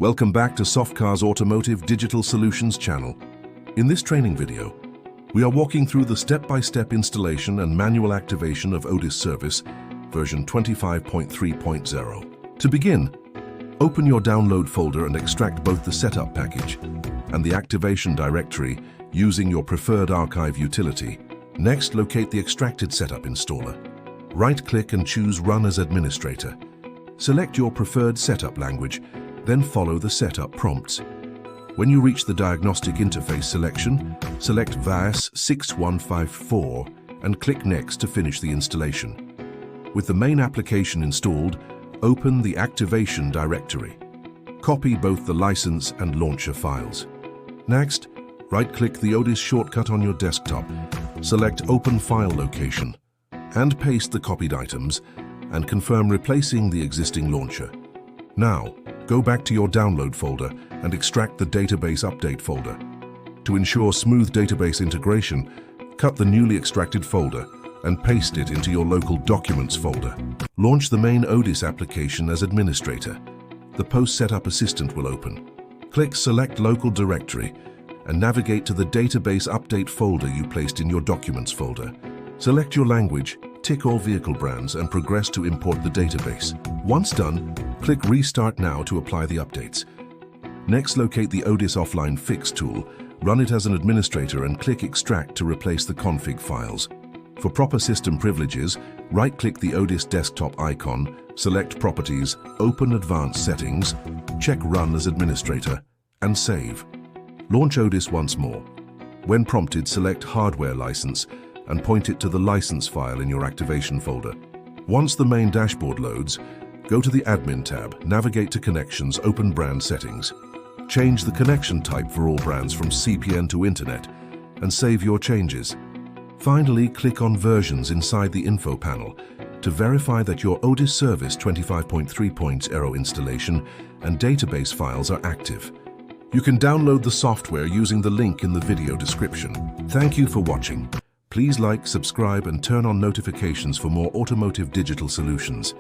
Welcome back to SoftCars Automotive Digital Solutions channel. In this training video, we are walking through the step-by-step installation and manual activation of ODIS Service version 25.3.0. To begin, open your download folder and extract both the setup package and the activation directory using your preferred archive utility. Next, locate the extracted setup installer. Right-click and choose Run as Administrator. Select your preferred setup language, then follow the setup prompts. When you reach the diagnostic interface selection, select VAS 6154 and click Next to finish the installation. With the main application installed, open the activation directory. Copy both the license and launcher files. Next, right-click the ODIS shortcut on your desktop, select Open File Location, and paste the copied items, and confirm replacing the existing launcher. Now, go back to your download folder and extract the database update folder. To ensure smooth database integration, cut the newly extracted folder and paste it into your local Documents folder. Launch the main ODIS application as administrator. The Post-Setup Assistant will open. Click Select Local Directory and navigate to the Database Update folder you placed in your Documents folder. Select your language, tick all vehicle brands, and progress to import the database. Once done, click Restart Now to apply the updates. Next, locate the ODIS Offline Fix tool, run it as an administrator, and click Extract to replace the config files. For proper system privileges, right-click the ODIS desktop icon, select Properties, open Advanced Settings, check Run as Administrator, and save. Launch ODIS once more. When prompted, select Hardware License and point it to the license file in your activation folder. Once the main dashboard loads, go to the Admin tab, navigate to Connections, open Brand Settings. Change the connection type for all brands from CPN to Internet, and save your changes. Finally, click on Versions inside the info panel to verify that your ODIS Service 25.3.0 installation and database files are active. You can download the software using the link in the video description. Thank you for watching. Please like, subscribe, and turn on notifications for more automotive digital solutions.